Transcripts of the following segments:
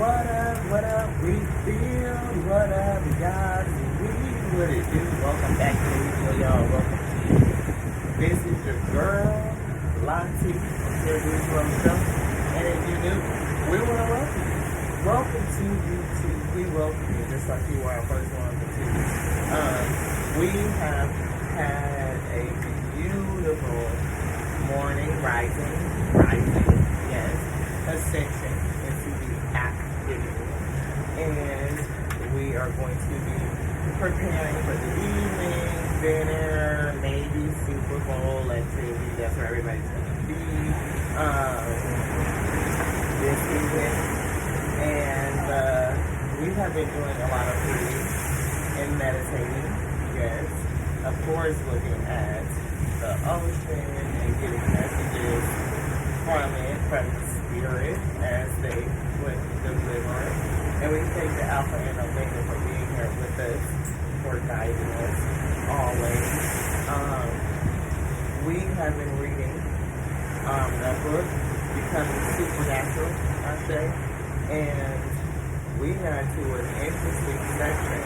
What up, we feel, what up, guys, what it do? Welcome back to the video, y'all, welcome to you. This is your girl, Lottie, here to do some stuff, and if you're new, we want to welcome you. Welcome to YouTube, we welcome you, just like you are our first one on the TV. We have had a beautiful morning, rising, yes, ascension into the activity. And we are going to be preparing for the evening, dinner, maybe Super Bowl activity. That's where everybody's going to be this evening. And we have been doing a lot of reading and meditating, yes. Of course, looking at the ocean and getting messages from it, from the spirit, as they would deliver it. And we thank the Alpha and Omega for being here with us, for guiding us always. We have been reading that book, Becoming Supernatural, I say, and we got to an interesting section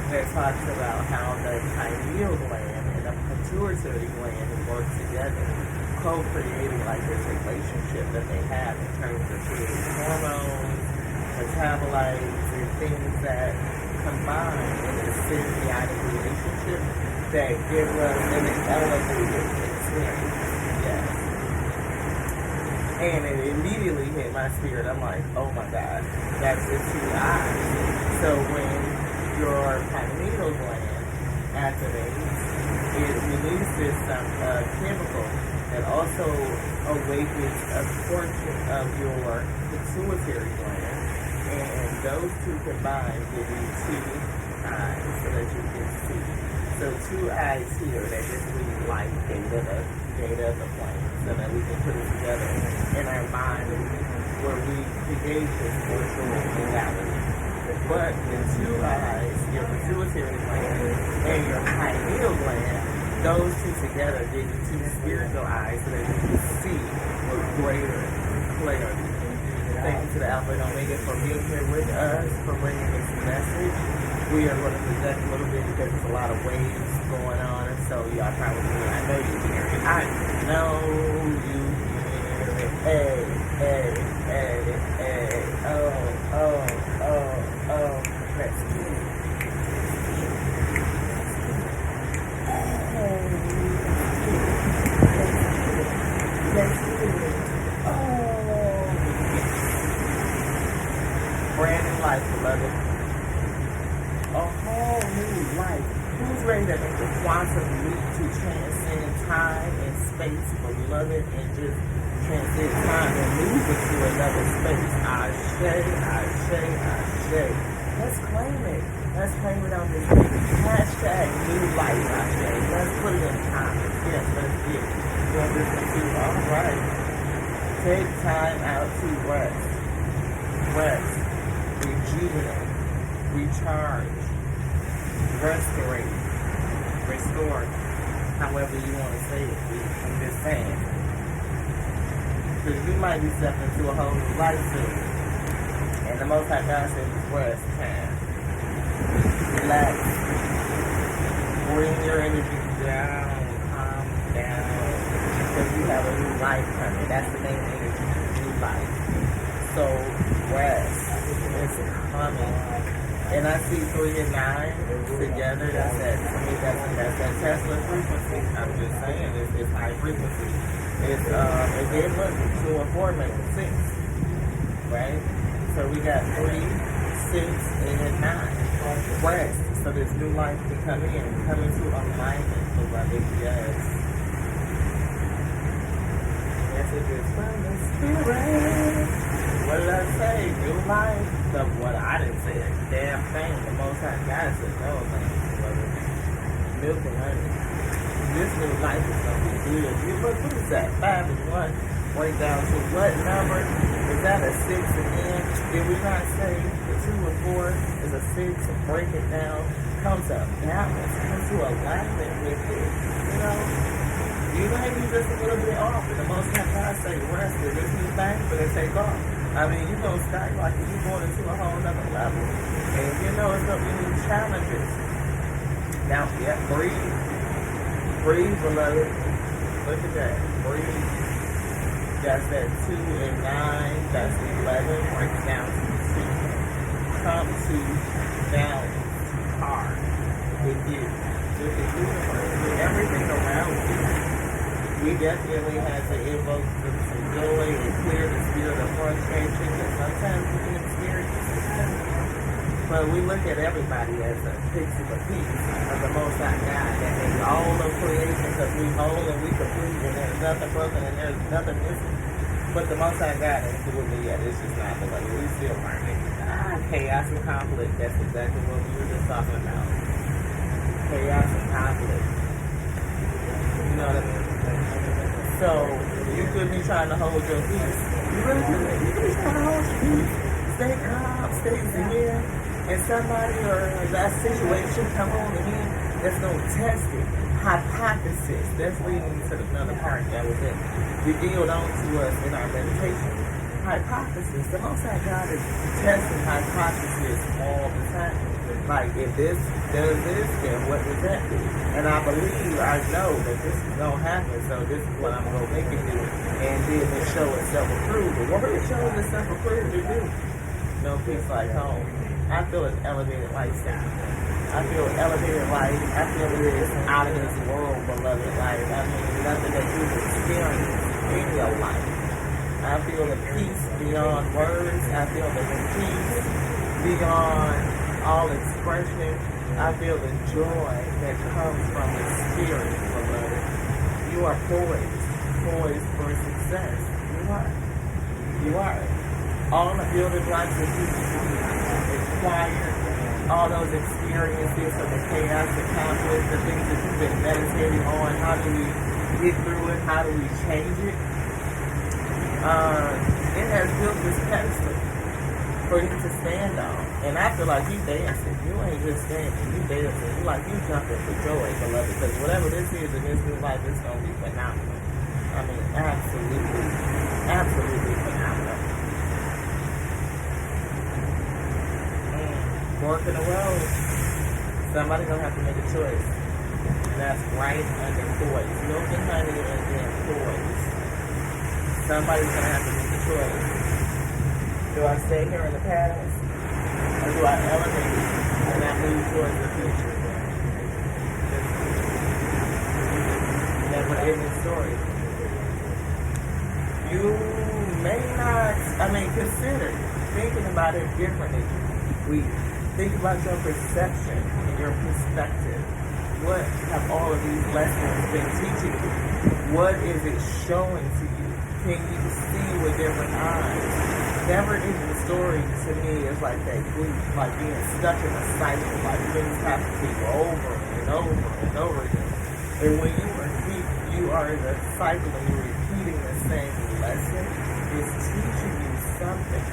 that talks about how the pineal gland and the pituitary gland work together, co-creating like this relationship that they have in terms of creating hormones, metabolites, and things that combine in a symbiotic relationship that give us an elevated experience. Yes. And it immediately hit my spirit. I'm like, oh my God, that's the two eyes. So when your pineal gland activates, it releases some chemical that also awakens a portion of your pituitary gland. And those two combined give you two eyes so that you can see. So two eyes here that just really light data of the plane so that we can put it together in our mind where we create this virtual reality. But the two eyes, your pituitary gland and your pineal gland, those two together give you two spiritual eyes so that you can see with greater clarity. Thank you to the Alpha and Omega for being here with us, for bringing this message. We are going to project a little bit because there's a lot of waves going on, and so y'all probably hear it. I know you hear it. I know you hear it. Hey. Oh. Let's do it. Let's do it. Brand new life, beloved. A whole new life. Who's ready to make the quantum leap to transcend time and space, beloved, and just transcend time and move into another space? Ashe. Let's claim it. Let's claim it on this hashtag new life, Ashe. Let's put it in comments. Yes, let's get it. You want this to do? All right. Take time out to rest. Rejuvenate, recharge, restore, however you want to say it. I'm just saying. Because you might be stepping into a whole new life soon. And the Most High God says it's rest time. Relax. Bring your energy down. Calm down. Because you have a new life coming. That's the main energy. New life. So rest. It's coming. And I see 3 and 9 together. That's that Tesla frequency. I'm just saying, it's high frequency. It's and then look, 2 and 4 make 6. Right? So we got 3, 6, and 9. Rest. So this new life can come into alignment, beloved. Yes. Messages from the spirit. What did I say? New life. What I didn't say a damn thing. The Most High God said no thing. Milk and honey. This new life is going to be good. You look, what is that? 5 and 1. Break down to what number? Is that a 6 again? Did we not say the 2 and 4 is a 6? Break it down. Come to balance. Come to alignment with it. You know? You may be just a little bit off, but the Most High God say rest. This new thing, but it take off. I mean, you're going to skyrocket. You're going into a whole nother level. And you know it's going to be new challenges. Now, yeah, breathe. Breathe, beloved. Look at that. Breathe. That's that 2 and 9. That's 11. Breaks down to 2. Come to balance. Hard. With you. With the universe. With everything around you. We definitely have to evoke some joy and clear the spirit of frustration, because sometimes we can experience it. But we look at everybody as a pixie of piece of the Most High God, that is all of creation, because we whole and we complete, and there's nothing broken and there's nothing missing. But the Most High God ain't doing it yet. It's just not the way. We still learning. Chaos and conflict. That's exactly what we were just talking about. Chaos and conflict. You know what I mean? So, you could be trying to hold your peace. You really could. You could be trying to hold your peace. Stay calm, stay zen. And somebody or that situation come on in that's going to test it. Hypothesis. That's leading to another part that was revealed onto us in our meditation. Hypothesis. The Most High God is testing hypothesis all the time. Like, if this does this, then what does that do? And I know that this is going to happen, so this is what I'm going to make it do. And then it show itself approved. But what it shows itself approved to do? No peace like home. I feel an elevated lifestyle. I feel elevated life. I feel it is out of this world, beloved life. I mean, nothing that you've experienced in your life. I feel the peace beyond words. I feel the peace beyond all expression. I feel the joy that comes from the spirit, beloved. You are poised for success. You are. All the building blocks that you acquired, all those experiences of the chaos, the conflict, the things that you've been meditating on, how do we get through it? How do we change it? It has built this pedestal for you to stand on. And I feel like you dancing. You ain't just standing. You dancing. You like you jumping for joy, beloved. Because whatever this is in this new life, it's going to be phenomenal. I mean, absolutely phenomenal. Fork in the road. Somebody's going to have to make a choice. And that's right under poise. Milk and honey and then poise. Somebody's going to have to make a choice. Do I stay here in the past? Or do I elevate and I move towards the future? Never-ending story. You may not, consider thinking about it differently. We think about your perception and your perspective. What have all of these lessons been teaching you? What is it showing to you? Can you see with different eyes? Never-ending story to me is like that loop, like being stuck in a cycle, like things happen to you over and over and over again. And when you are in a cycle and you're repeating the same lesson, it's teaching you something.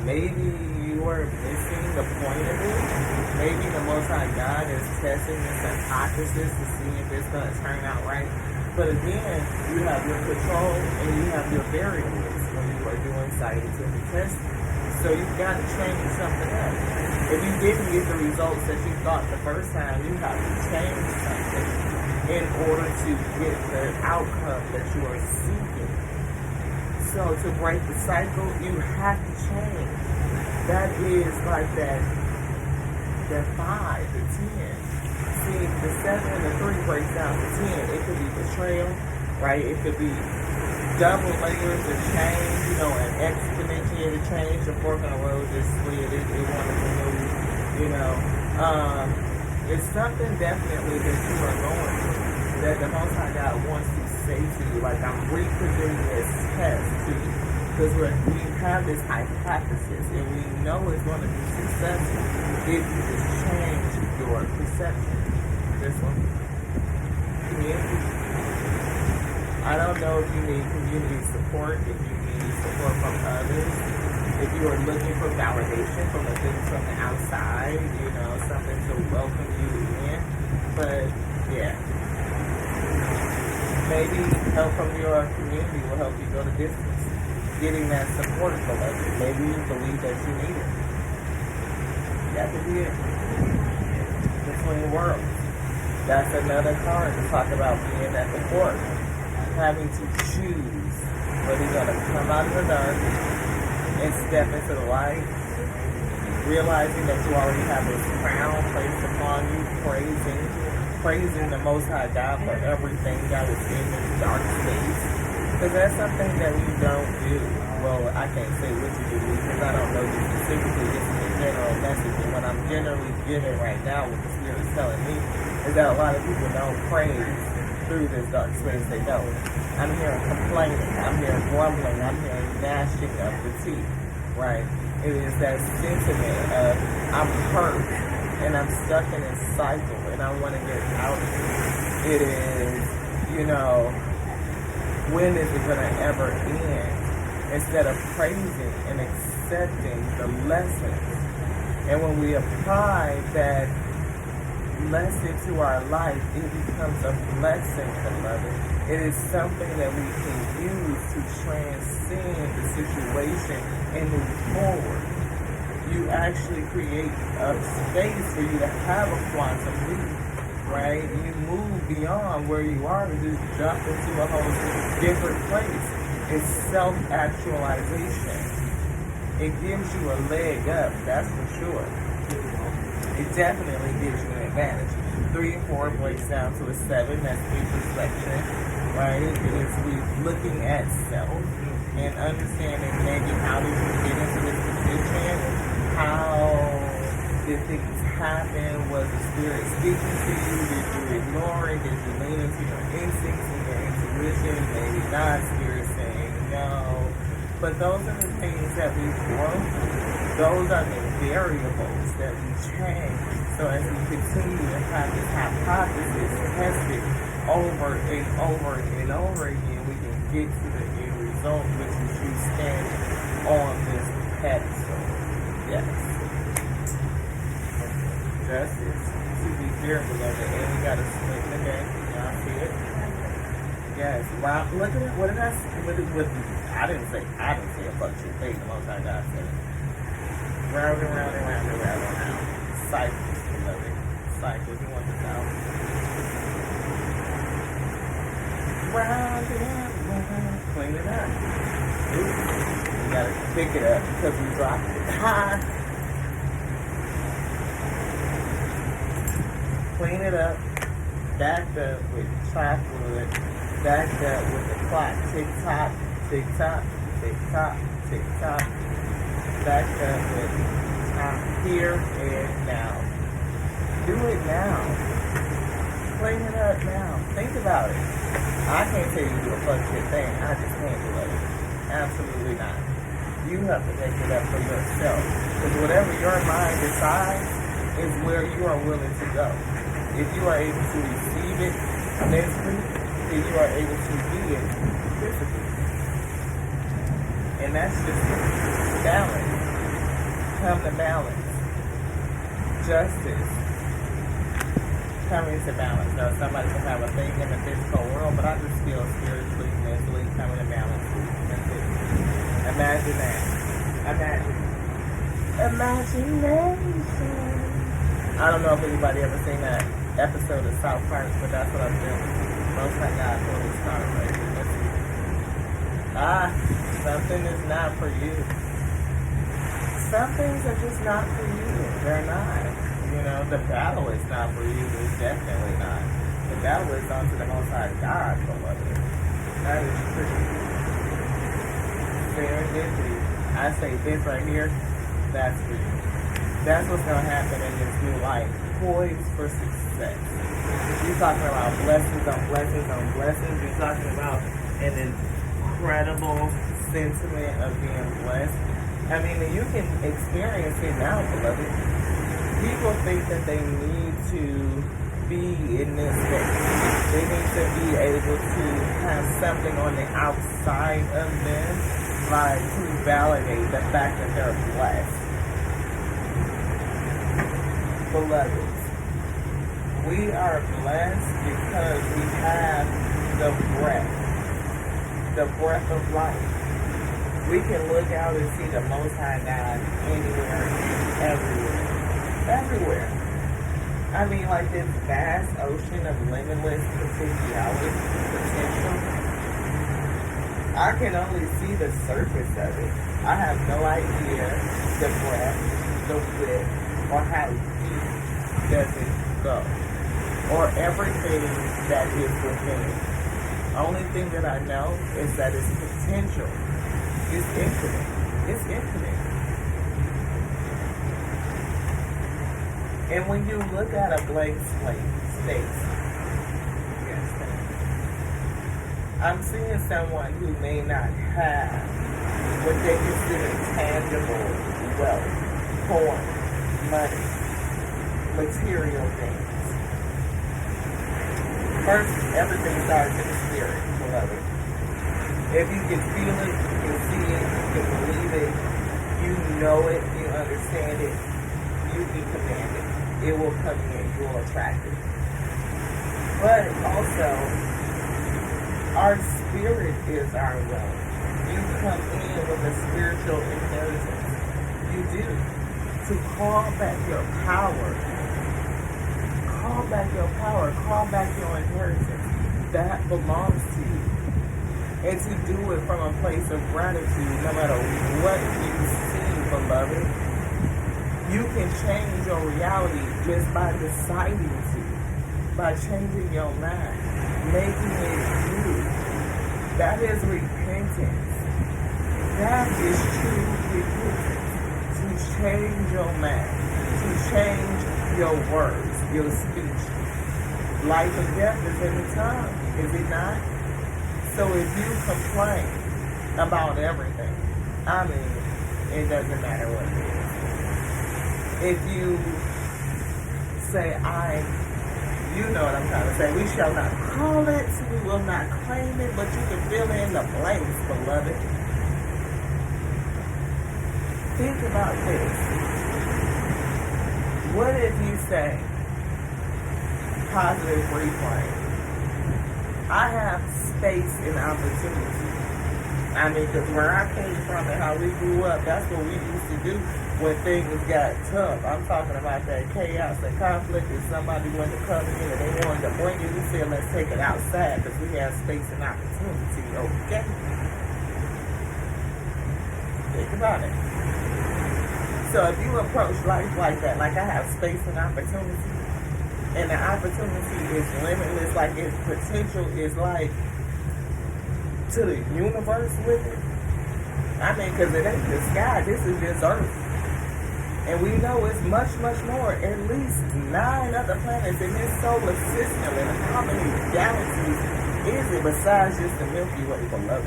Maybe you are missing the point of it. Maybe the Most High God is testing this hypothesis to see if it's going to turn out right. But again, you have your control and you have your variables when you are doing scientific testing. So you've got to change something up. If you didn't get the results that you thought the first time, you have to change something in order to get the outcome that you are seeking. So to break the cycle, you have to change. That is like that 5, the 10. See, the 7 and the 3 breaks down to 10. It could be betrayal, right? It could be double layers of change, an exponentiated change. The fork on the road just slid. It wanted to move, It's something definitely that you are going through that the Most High God wants to say to you. Like, I'm representing this test to you. Because we have this hypothesis and we know it's going to be successful if you just change your perception. This one. Community. I don't know if you need community support, if you need support from others, if you are looking for validation from the things from the outside, something to welcome you in. But, yeah. Maybe help from your community will help you go the distance. getting that support, beloved. Maybe you believe that you need it. That could be it. Between worlds. That's another card to talk about being at the fork. Having to choose whether you're going to come out of the dark and step into the light. Realizing that you already have this crown placed upon you, praising the Most High God for everything that was in this dark space. Because that's something that we don't do. Well, I can't say what you do because I don't know you specifically. This is a general message. And what I'm generally giving right now, what the Spirit is telling me, is that a lot of people don't praise through this dark space. They don't. I'm hearing complaining. I'm hearing grumbling. I'm hearing gnashing of the teeth. Right? It is that sentiment of I'm hurt and I'm stuck in this cycle and I want to get out of it. It is, when is it going to ever end? Instead of praising and accepting the lessons. And when we apply that lesson to our life, it becomes a blessing, beloved. It is something that we can use to transcend the situation and move forward. You actually create a space for you to have a quantum leap, right? You move beyond where you are to just jump into a whole different place. It's self-actualization. It gives you a leg up, that's for sure. It definitely gives you an advantage. 3 and 4 breaks down to a 7. That's introspection, right? It is looking at self and understanding maybe how did you get into this position? How did things happen? Was the Spirit speaking to you? Did you ignore it? Did you lean into your instincts and your intuition? Maybe not. Spirit saying no. But those are the things that we grow through. Those are the variables that we change. So as we continue to have this hypothesis tested over and over and over again, we can get to the end result, which is you standing on this pedestal. Yes. Justice. To be fair, beloved, and we got to split the deck. Y'all see it? Yes. Wow. Look at it. What did I say? I didn't say a fuck shit thing. The Most High God said it. Round and round and round and round and round. Cycles, beloved. Cycles. You want this out? Round and round. Clean it up. Oops. We gotta pick it up because we dropped it. Clean it up. Backed up with chalkwood. Backed up with the clock. Tick tock, tick tock, tick tock, tick tock. Backed up with time here and now. Do it now. Clean it up now. Think about it. I can't tell you to do a fuck shit thing. I just can't do it. Absolutely not. You have to make it up for yourself. Because whatever your mind decides is where you are willing to go. If you are able to receive it mentally, then you are able to be it physically. And that's just balance. Come to balance. Justice. Coming to balance. Now, somebody can have a thing in the physical world, but I just feel spiritually, mentally coming to balance. That's it. Imagine that. Imagination. I don't know if anybody ever seen that episode of South Park, but that's what I'm doing. Most I got for this start right here. Let's see. Something is not for you. Some things are just not for you. They're not. The battle is not for you. It's definitely not. The battle is unto the Most High God, beloved. That is pretty serendipity. I say this right here, that's for you. That's what's going to happen in this new life. Poised for success. You're talking about blessings on blessings on blessings. You're talking about an incredible sentiment of being blessed. I mean, you can experience it now, beloved. People think that they need to be in this space. They need to be able to have something on the outside of them, like to validate the fact that they're blessed. Beloveds, we are blessed because we have the breath of life. We can look out and see the Most High God anywhere, everywhere. Everywhere. I mean, like this vast ocean of limitless potentiality, potential. I can only see the surface of it. I have no idea the breadth, the width, or how deep does it go, or everything that is within it. Only thing that I know is that its potential is infinite. It's infinite. And when you look at a blank space, yes, I'm seeing someone who may not have what they consider tangible wealth, coin, money, material things. First, everything starts in the spirit, beloved. If you can feel it, you can see it, you can believe it, you know it, you understand it, you can command it. It will come in, you will attract it. But also, our spirit is our wealth. You come in with a spiritual inheritance. You do. To call back your power. Call back your power. Call back your inheritance. That belongs to you. And to do it from a place of gratitude, no matter what you see, beloved. You can change your reality just by deciding to. By changing your mind. Making it you. That is repentance. That is true repentance. To change your mind. To change your words, your speech. Life and death is in the tongue, is it not? So if you complain about everything, I mean, it doesn't matter what it is. If you say, you know what I'm trying to say, we shall not call it, we will not claim it, but you can fill in the blanks, beloved. Think about this. What if you say, positive reframe? I have space and opportunity. I mean, because where I came from and how we grew up, that's what we used to do when things got tough. I'm talking about that chaos and conflict. If somebody wanted to come in and they wanted to bring it, we said, let's take it outside because we have space and opportunity, okay? Think about it. So if you approach life like that, like I have space and opportunity, and the opportunity is limitless, like its potential is like to the universe with it. I mean, because it ain't the sky, this is just Earth. And we know it's much, much more. At least 9 other planets in this solar system. And how many galaxies is it besides just the Milky Way, beloved?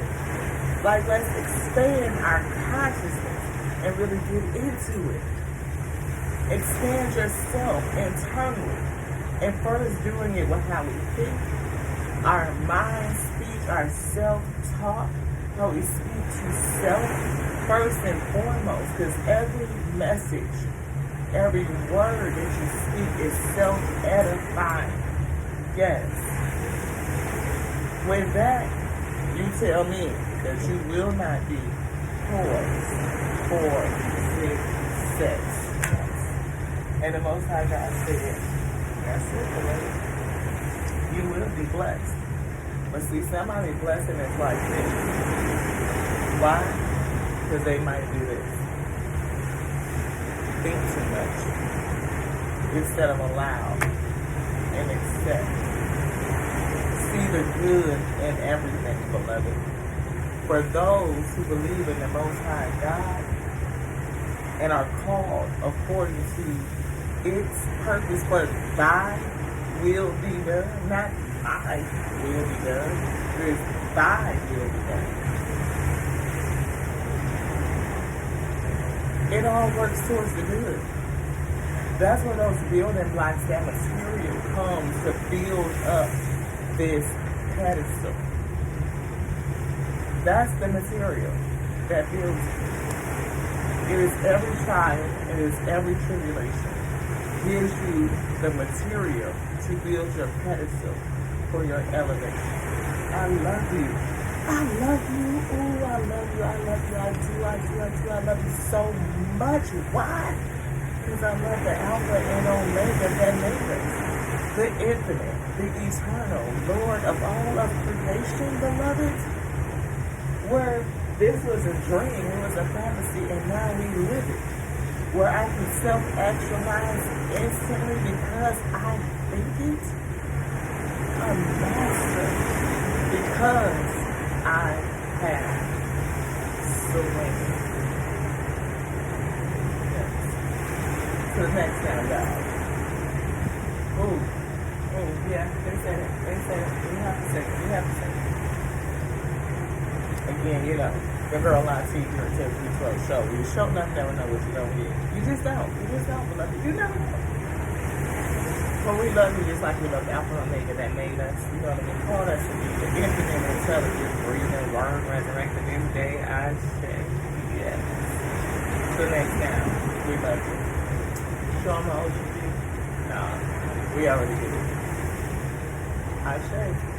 Like, let's expand our consciousness and really get into it. Expand yourself internally. And first doing it with how we think, our mind speech, our self-talk, how we speak to self, first and foremost, because every message, every word that you speak is self-edifying. Yes. With that, you tell me that you will not be poised for success. And the Most High God said, that's it, beloved. You will be blessed. But see, somebody blessing is like this. Why? Because they might do this. Think too much. Instead of allow and accept. See the good in everything, beloved. For those who believe in the Most High God and are called according to its purpose, for thy will be done, not my will be done. It is thy will be done. It all works towards the good. That's where those building blocks, that material comes to build up this pedestal. That's the material that builds it. It is every trial, it is every tribulation. Gives you the material to build your pedestal for your elevation. I love you. I love you. Ooh, I love you. I love you. I love you so much. Why? Because I love the Alpha and Omega that made us. The infinite, the eternal, Lord of all of creation, beloved. Where this was a dream, it was a fantasy, and now we live it. Where I can self-actualize instantly because I think it. A master. Because I have surrendered. Yes. To the next time, guys. Ooh. Oh, yeah, they said it. They said it. You have to say it. You have to say it. Again, you know, the girl on TV or TV show. You show enough, never know what you don't get. You just don't. You just don't, beloved. You never know. But we love you just like we love the Alpha and Omega that made us. You know what I mean? Called us to be the infinite, intelligent, breathing, word, resurrected every day. I say yes. So next time, we love you. Show them how you do. Nah, we already did it. I say.